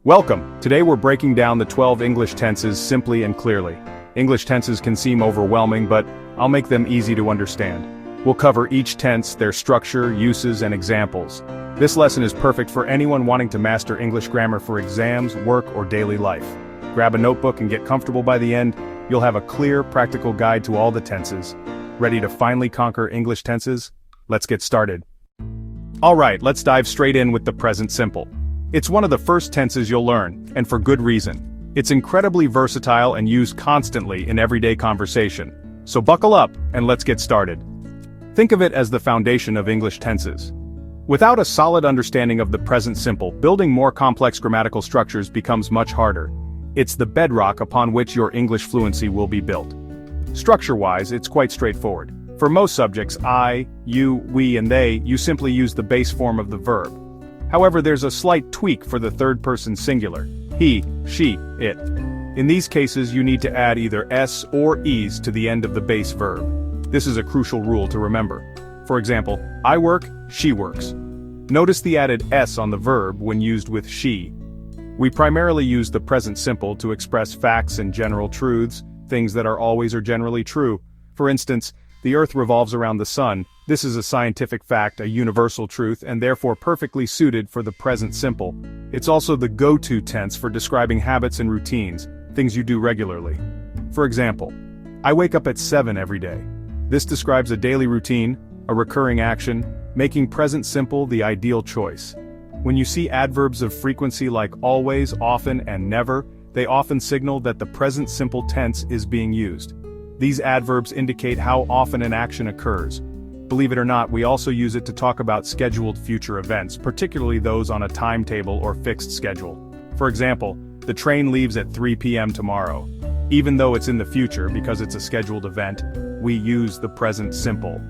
Welcome! Today we're breaking down the 12 English tenses simply and clearly. English tenses can seem overwhelming, but I'll make them easy to understand. We'll cover each tense, their structure, uses, and examples. This lesson is perfect for anyone wanting to master English grammar for exams, work, or daily life. Grab a notebook and get comfortable. By the end, you'll have a clear, practical guide to all the tenses. Ready to finally conquer English tenses? Let's get started. Alright, let's dive straight in with the present simple. It's one of the first tenses you'll learn, and for good reason. It's incredibly versatile and used constantly in everyday conversation. So buckle up, and let's get started. Think of it as the foundation of English tenses. Without a solid understanding of the present simple, building more complex grammatical structures becomes much harder. It's the bedrock upon which your English fluency will be built. Structure-wise, it's quite straightforward. For most subjects, I, you, we, and they, you simply use the base form of the verb. However, there's a slight tweak for the third-person singular, he, she, it. In these cases, you need to add either s or es to the end of the base verb. This is a crucial rule to remember. For example, I work, she works. Notice the added s on the verb when used with she. We primarily use the present simple to express facts and general truths, things that are always or generally true. For instance, the Earth revolves around the sun. This is a scientific fact, a universal truth, and therefore perfectly suited for the present simple. It's also the go-to tense for describing habits and routines, things you do regularly. For example, I wake up at 7 every day. This describes a daily routine, a recurring action, making present simple the ideal choice. When you see adverbs of frequency like always, often, and never, they often signal that the present simple tense is being used. These adverbs indicate how often an action occurs. Believe it or not, we also use it to talk about scheduled future events, particularly those on a timetable or fixed schedule. For example, the train leaves at 3 p.m. tomorrow. Even though it's in the future because it's a scheduled event, we use the present simple.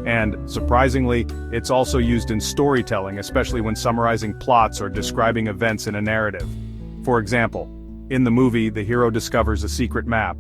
And, surprisingly, it's also used in storytelling, especially when summarizing plots or describing events in a narrative. For example, in the movie, the hero discovers a secret map.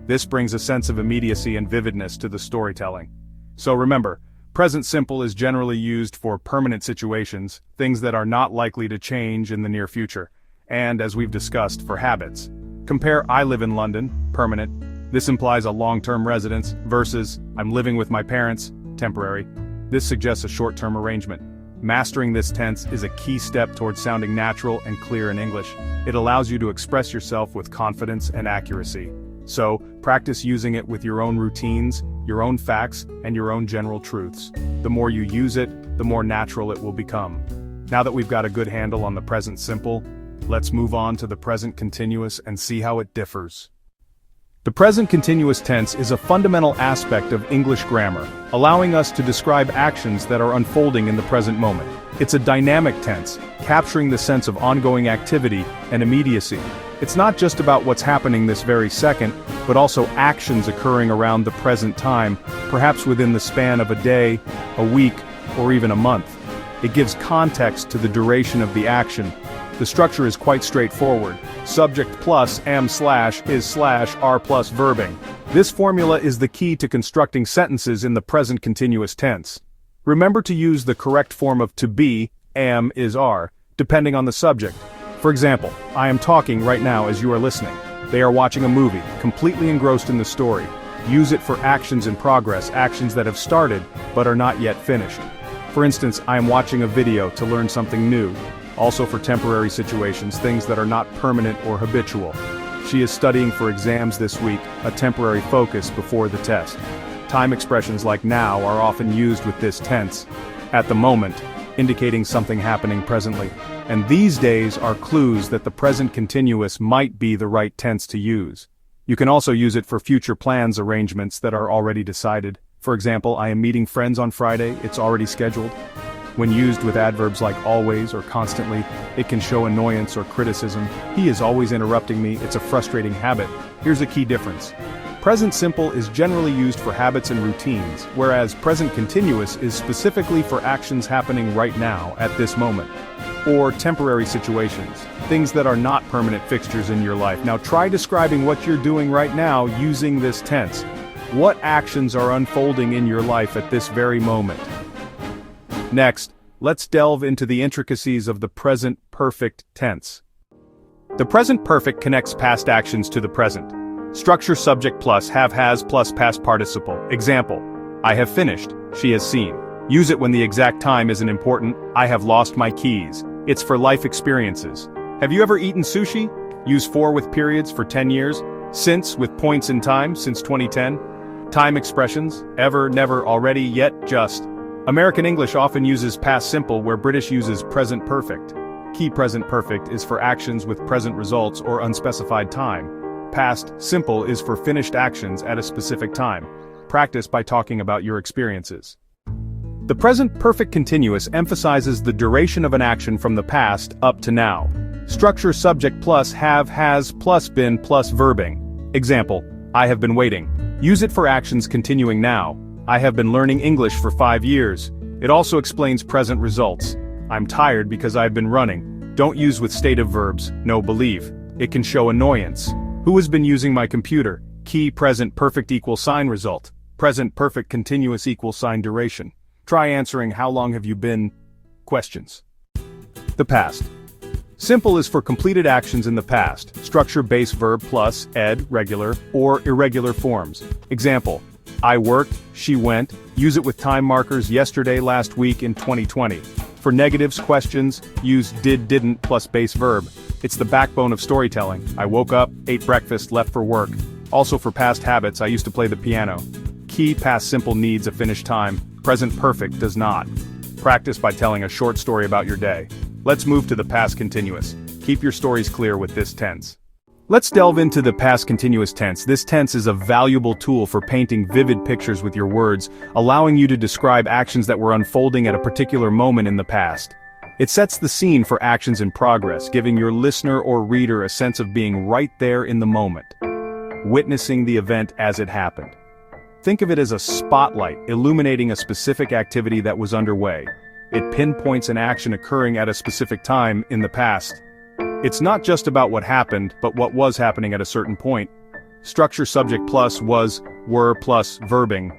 This brings a sense of immediacy and vividness to the storytelling. So remember, present simple is generally used for permanent situations, things that are not likely to change in the near future, and, as we've discussed, for habits. Compare I live in London, permanent. This implies a long-term residence, versus I'm living with my parents, temporary. This suggests a short-term arrangement. Mastering this tense is a key step towards sounding natural and clear in English. It allows you to express yourself with confidence and accuracy. So, practice using it with your own routines, your own facts, and your own general truths. The more you use it, the more natural it will become. Now that we've got a good handle on the present simple, let's move on to the present continuous and see how it differs. The present continuous tense is a fundamental aspect of English grammar, allowing us to describe actions that are unfolding in the present moment. It's a dynamic tense, capturing the sense of ongoing activity and immediacy. It's not just about what's happening this very second, but also actions occurring around the present time, perhaps within the span of a day, a week, or even a month. It gives context to the duration of the action. The structure is quite straightforward. Subject plus am slash is slash are plus verbing. This formula is the key to constructing sentences in the present continuous tense. Remember to use the correct form of to be, am is are, depending on the subject. For example, I am talking right now as you are listening. They are watching a movie, completely engrossed in the story. Use it for actions in progress, actions that have started but are not yet finished. For instance, I am watching a video to learn something new. Also for temporary situations, things that are not permanent or habitual. She is studying for exams this week, a temporary focus before the test. Time expressions like now are often used with this tense, at the moment, indicating something happening presently. And these days are clues that the present continuous might be the right tense to use. You can also use it for future plans arrangements that are already decided. For example, I am meeting friends on Friday, it's already scheduled. When used with adverbs like always or constantly, it can show annoyance or criticism. He is always interrupting me, it's a frustrating habit. Here's a key difference. Present simple is generally used for habits and routines, whereas present continuous is specifically for actions happening right now, at this moment. Or temporary situations, things that are not permanent fixtures in your life. Now try describing what you're doing right now using this tense. What actions are unfolding in your life at this very moment? Next, let's delve into the intricacies of the present perfect tense. The present perfect connects past actions to the present. Structure subject plus have has plus past participle. Example, I have finished, she has seen. Use it when the exact time isn't important. I have lost my keys. It's for life experiences. Have you ever eaten sushi? Use for with periods for 10 years. Since with points in time since 2010. Time expressions, ever, never, already, yet, just. American English often uses past simple where British uses present perfect. Key present perfect is for actions with present results or unspecified time. Past simple is for finished actions at a specific time. Practice by talking about your experiences. The present perfect continuous emphasizes the duration of an action from the past up to now. Structure subject plus have has plus been plus verbing. Example, I have been waiting. Use it for actions continuing now. I have been learning English for 5 years. It also explains present results. I'm tired because I've been running. Don't use with stative verbs, no believe. It can show annoyance. Who has been using my computer? Key present perfect equal sign result. Present perfect continuous equal sign duration. Try answering how long have you been? Questions. The past. Simple is for completed actions in the past. Structure base verb plus, ed, regular, or irregular forms. Example, I worked, she went. Use it with time markers yesterday, last week, in 2020. For negatives questions, use did, didn't plus base verb. It's the backbone of storytelling. I woke up, ate breakfast, left for work. Also for past habits, I used to play the piano. Key past simple needs a finished time. Present perfect does not. Practice by telling a short story about your day. Let's move to the past continuous. Keep your stories clear with this tense. Let's delve into the past continuous tense. This tense is a valuable tool for painting vivid pictures with your words, allowing you to describe actions that were unfolding at a particular moment in the past. It sets the scene for actions in progress, giving your listener or reader a sense of being right there in the moment, witnessing the event as it happened. Think of it as a spotlight illuminating a specific activity that was underway. It pinpoints an action occurring at a specific time in the past. It's not just about what happened, but what was happening at a certain point. Structure subject plus was, were plus verbing.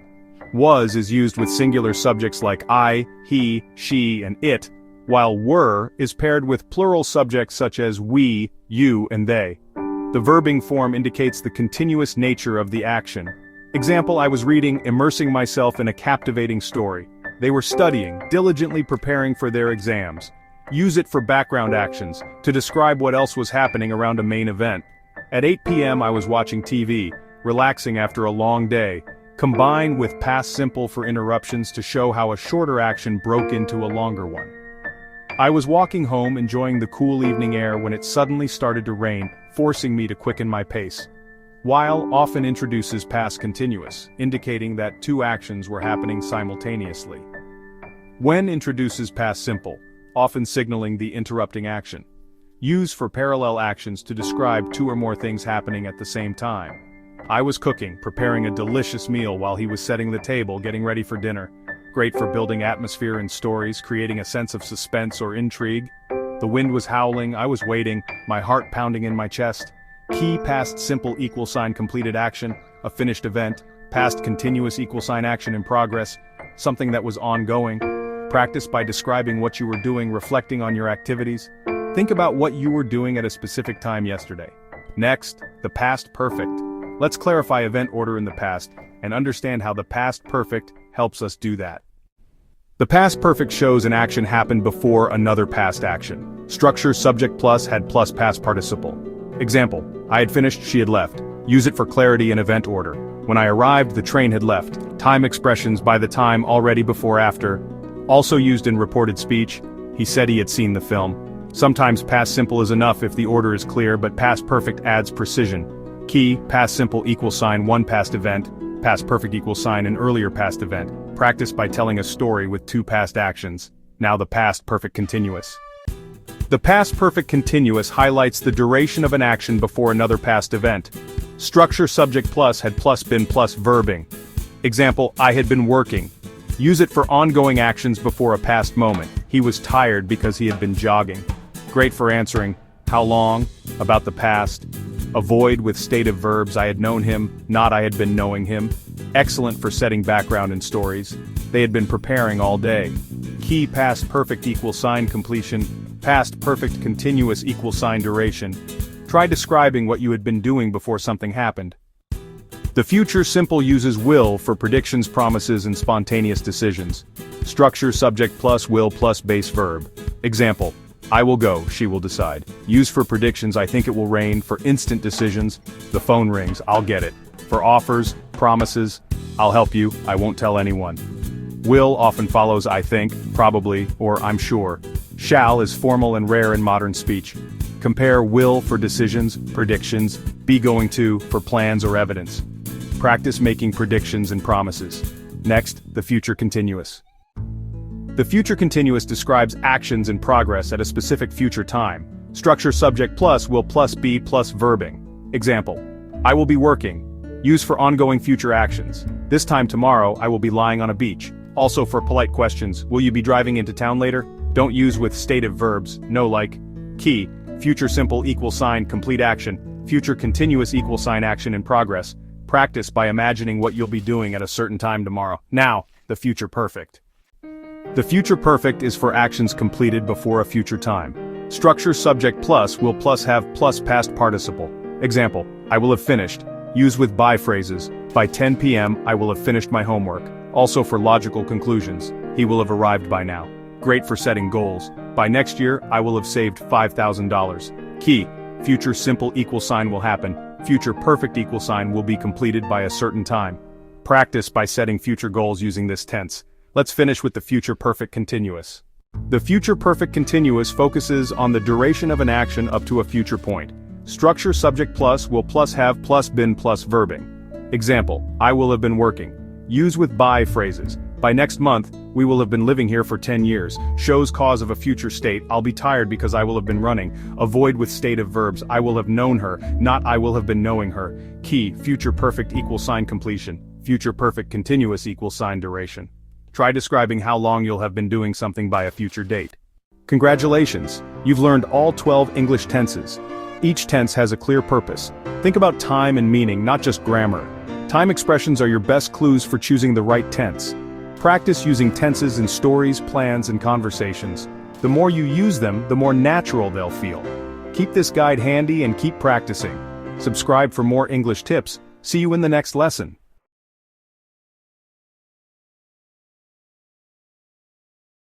Was is used with singular subjects like I, he, she, and it, while were is paired with plural subjects such as we, you, and they. The verbing form indicates the continuous nature of the action. Example, I was reading, immersing myself in a captivating story. They were studying, diligently preparing for their exams. Use it for background actions, to describe what else was happening around a main event. At 8 p.m. I was watching TV, relaxing after a long day. Combine with past simple for interruptions to show how a shorter action broke into a longer one. I was walking home enjoying the cool evening air when it suddenly started to rain, forcing me to quicken my pace. While often introduces past continuous, indicating that two actions were happening simultaneously. When introduces past simple, often signaling the interrupting action. Use for parallel actions to describe two or more things happening at the same time. I was cooking, preparing a delicious meal while he was setting the table, getting ready for dinner. Great for building atmosphere and stories, creating a sense of suspense or intrigue. The wind was howling, I was waiting, my heart pounding in my chest. Key past simple equal sign completed action, a finished event. Past continuous equal sign action in progress, something that was ongoing. Practice by describing what you were doing, reflecting on your activities. Think about what you were doing at a specific time yesterday. Next, the past perfect. Let's clarify event order in the past and understand how the past perfect helps us do that. The past perfect shows an action happened before another past action. Structure subject plus had plus past participle. Example, I had finished, she had left. Use it for clarity in event order. When I arrived, the train had left. Time expressions by the time, already, before, after. Also used in reported speech, he said he had seen the film. Sometimes past simple is enough if the order is clear, but past perfect adds precision. Key, past simple equal sign one past event, past perfect equal sign an earlier past event. Practice by telling a story with two past actions. Now the past perfect continuous. The past perfect continuous highlights the duration of an action before another past event. Structure subject plus had plus been plus verbing. Example, I had been working. Use it for ongoing actions before a past moment. He was tired because he had been jogging. Great for answering, how long, about the past. Avoid with stative verbs, I had known him, not I had been knowing him. Excellent for setting background in stories. They had been preparing all day. Key past perfect equal sign completion, past perfect continuous equal sign duration. Try describing what you had been doing before something happened. The future simple uses will for predictions, promises, and spontaneous decisions. Structure subject plus will plus base verb. Example: I will go, she will decide. Use for predictions: I think it will rain. For instant decisions: the phone rings, I'll get it. For offers, promises: I'll help you, I won't tell anyone. Will often follows I think, probably, or I'm sure. Shall is formal and rare in modern speech. Compare will for decisions, predictions, be going to for plans or evidence. Practice making predictions and promises. Next, the future continuous. The future continuous describes actions in progress at a specific future time. Structure subject plus will plus be plus verbing. Example: I will be working. Use for ongoing future actions. This time tomorrow I will be lying on a beach. Also for polite questions: will you be driving into town later? Don't use with stative verbs, no like. Key: future simple =, complete action, future continuous =, action in progress. Practice by imagining what you'll be doing at a certain time tomorrow. Now, the future perfect. The future perfect is for actions completed before a future time. Structure subject plus will plus have plus past participle. Example: I will have finished. Use with by phrases: by 10 p.m. I will have finished my homework. Also for logical conclusions: he will have arrived by now. Great for setting goals: by next year I will have saved $5,000. Key: future simple =, will happen. Future perfect =, will be completed by a certain time. Practice by setting future goals using this tense. Let's finish with the future perfect continuous. The future perfect continuous focuses on the duration of an action up to a future point. Structure subject plus will plus have plus been plus verbing. Example: I will have been working. Use with by phrases: by next month, we will have been living here for 10 years. Shows cause of a future state: I'll be tired because I will have been running. Avoid with stative verbs: I will have known her, not I will have been knowing her. Key: future perfect =, completion. Future perfect continuous =, duration. Try describing how long you'll have been doing something by a future date. Congratulations! You've learned all 12 English tenses. Each tense has a clear purpose. Think about time and meaning, not just grammar. Time expressions are your best clues for choosing the right tense. Practice using tenses in stories, plans, and conversations. The more you use them, the more natural they'll feel. Keep this guide handy and keep practicing. Subscribe for more English tips. See you in the next lesson.